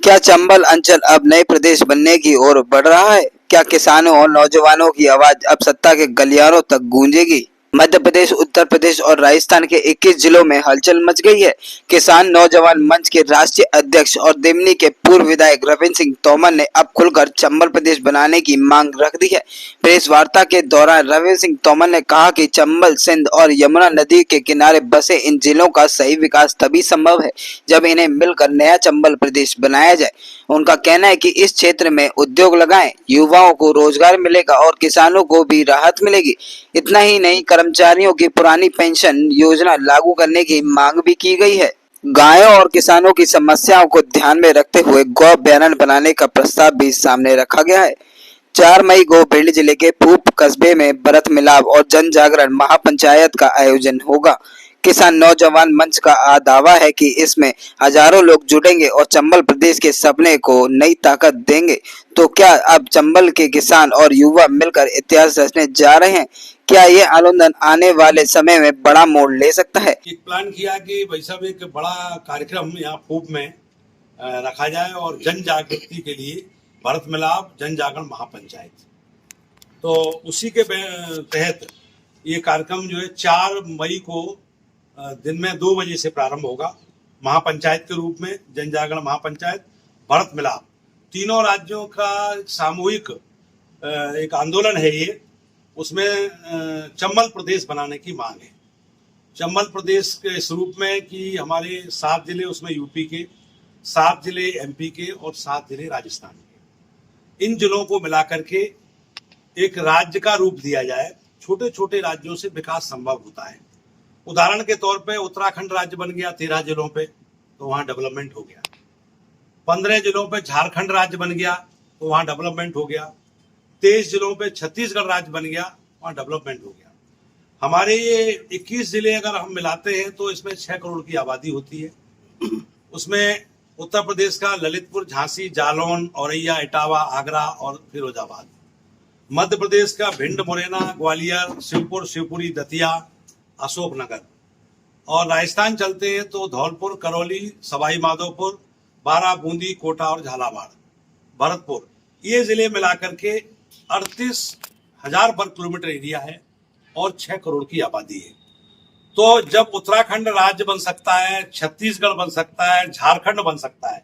क्या चंबल अंचल अब नए प्रदेश बनने की ओर बढ़ रहा है? क्या किसानों और नौजवानों की आवाज अब सत्ता के गलियारों तक गूंजेगी? मध्य प्रदेश, उत्तर प्रदेश और राजस्थान के 21 जिलों में हलचल मच गई है। किसान नौजवान मंच के राष्ट्रीय अध्यक्ष और दिमनी के पूर्व विधायक रविंद्र सिंह तोमर ने अब खुलकर चंबल प्रदेश बनाने की मांग रख दी है। प्रेस वार्ता के दौरान रविंद्र सिंह तोमर ने कहा कि चंबल, सिंध और यमुना नदी के किनारे बसे इन जिलों का सही विकास तभी संभव है जब इन्हें मिलकर नया चंबल प्रदेश बनाया जाए। उनका कहना है कि इस क्षेत्र में उद्योग लगाएं, युवाओं को रोजगार मिलेगा और किसानों को भी राहत मिलेगी। इतना ही नहीं, कर्मचारियों की पुरानी पेंशन योजना लागू करने की मांग भी की गई है। गायों और किसानों की समस्याओं को ध्यान में रखते हुए गौ अभयारण्य बनाने का प्रस्ताव भी सामने रखा गया है। 4 मई को भिंड जिले के पूप कस्बे में भरत मिलाप और जन जागरण महापंचायत का आयोजन होगा। किसान नौजवान मंच का दावा है कि इसमें हजारों लोग जुटेंगे और चंबल प्रदेश के सपने को नई ताकत देंगे। तो क्या अब चंबल के किसान और युवा मिलकर इतिहास रचने जा रहे हैं? क्या ये आंदोलन आने वाले समय में बड़ा मोड़ ले सकता है? एक प्लान किया कि भाई साहब एक बड़ा कार्यक्रम यहाँ पूप में रखा जाए और जन जागृति के लिए भरत मिलाप जन जागरण महापंचायत, तो उसी के तहत ये कार्यक्रम जो है 4 मई को दिन में 2 बजे से प्रारंभ होगा। महापंचायत के रूप में जन जागरण महापंचायत, भरत मिलाप, तीनों राज्यों का सामूहिक एक आंदोलन है ये। उसमें चंबल प्रदेश बनाने की मांग है। चंबल प्रदेश के इस रूप में कि हमारे 7 जिले उसमें यूपी के, 7 जिले एमपी के और 7 जिले राजस्थान के, इन जिलों को मिलाकर के एक राज्य का रूप दिया जाए। छोटे छोटे राज्यों से विकास संभव होता है। उदाहरण के तौर पे उत्तराखंड राज्य बन गया 13 जिलों पे, तो वहां डेवलपमेंट हो गया। 15 जिलों पे झारखंड राज्य बन गया, तो वहां डेवलपमेंट हो गया। 23 जिलों पे छत्तीसगढ़ राज्य बन गया, वहां डेवलपमेंट हो गया। हमारे ये 21 जिले अगर हम मिलाते हैं तो इसमें 6 करोड़ की आबादी होती है। उसमें उत्तर प्रदेश का ललितपुर, झांसी, जालौन, औरैया, इटावा, आगरा और फिरोजाबाद। मध्य प्रदेश का भिंड, मुरैना, ग्वालियर, शिवपुर, शिवपुरी, दतिया, अशोकनगर। और राजस्थान चलते हैं तो धौलपुर, करौली, सवाई माधोपुर, बारा, बूंदी, कोटा और झालावाड़, भरतपुर। ये जिले मिलाकर के 38,000 वर्ग किलोमीटर एरिया है और 6 करोड़ की आबादी है। तो जब उत्तराखंड राज्य बन सकता है, छत्तीसगढ़ बन सकता है, झारखंड बन सकता है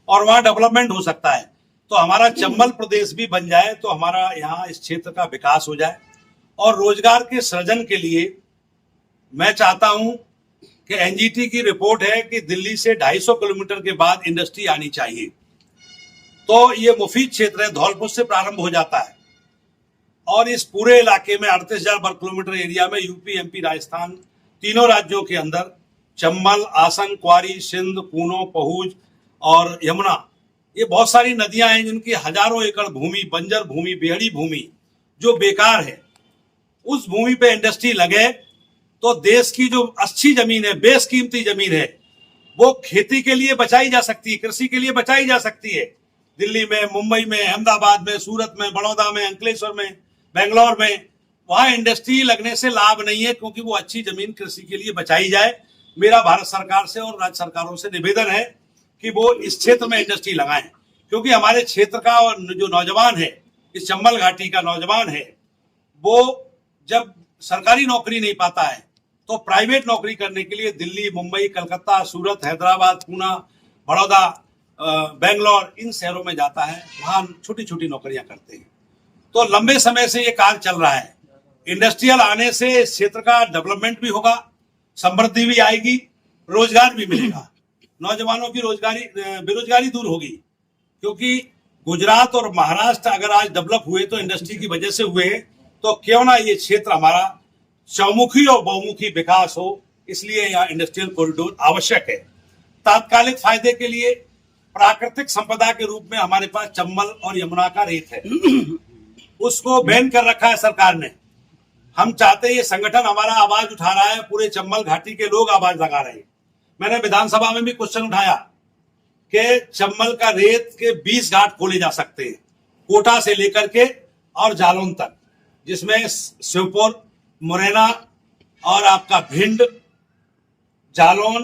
और वहां डेवलपमेंट हो सकता है, तो हमारा चंबल प्रदेश भी बन जाए तो हमारा यहाँ इस क्षेत्र का विकास हो जाए। और रोजगार के सृजन के लिए मैं चाहता हूं कि एनजीटी की रिपोर्ट है कि दिल्ली से 250 किलोमीटर के बाद इंडस्ट्री आनी चाहिए। तो ये मुफीद क्षेत्र है, धौलपुर से प्रारंभ हो जाता है और इस पूरे इलाके में 38,000 वर्ग किलोमीटर एरिया में यूपी, एमपी, राजस्थान, तीनों राज्यों के अंदर चंबल, आसन, क्वारी, सिंध, कूनो, पहुज और यमुना, ये बहुत सारी नदियां हैं जिनकी हजारों एकड़ भूमि, बंजर भूमि, बेहड़ी भूमि जो बेकार है, उस भूमि पे इंडस्ट्री लगे तो देश की जो अच्छी जमीन है, बेशकीमती जमीन है, वो खेती के लिए बचाई जा सकती है, कृषि के लिए बचाई जा सकती है। दिल्ली में, मुंबई में, अहमदाबाद में, सूरत में, बड़ौदा में, अंकलेश्वर में, बेंगलोर में, वहां इंडस्ट्री लगने से लाभ नहीं है क्योंकि वो अच्छी जमीन कृषि के लिए बचाई जाए। मेरा भारत सरकार से और राज्य सरकारों से निवेदन है कि वो इस क्षेत्र में इंडस्ट्री लगाएं, क्योंकि हमारे क्षेत्र का जो नौजवान है, इस चंबल घाटी का नौजवान है, वो जब सरकारी नौकरी नहीं पाता है तो प्राइवेट नौकरी करने के लिए दिल्ली, मुंबई, कलकत्ता, सूरत, हैदराबाद, पूना, बड़ौदा, बेंगलोर, इन शहरों में जाता है, वहां छोटी छोटी नौकरियां करते हैं। तो लंबे समय से ये कार्य चल रहा है। इंडस्ट्रियल आने से इस क्षेत्र का डेवलपमेंट भी होगा, समृद्धि भी आएगी, रोजगार भी मिलेगा, नौजवानों की बेरोजगारी दूर होगी। क्योंकि गुजरात और महाराष्ट्र अगर आज डेवलप हुए तो इंडस्ट्री की वजह से हुए, तो क्यों ना ये क्षेत्र हमारा चौमुखी और बहुमुखी विकास हो। इसलिए यहाँ इंडस्ट्रियल कॉरिडोर आवश्यक है। तात्कालिक फायदे के लिए प्राकृतिक संपदा के रूप में हमारे पास चंबल और यमुना का रेत है, उसको बैन कर रखा है सरकार ने। हम चाहते हैं, ये संगठन हमारा आवाज उठा रहा है, पूरे चंबल घाटी के लोग आवाज लगा रहे हैं। मैंने विधानसभा में भी क्वेश्चन उठाया कि चंबल का रेत के 20 घाट खोले जा सकते हैं, कोटा से लेकर के और जालौन तक, जिसमें शिवपुर, मुरैना और आपका भिंड, जालौन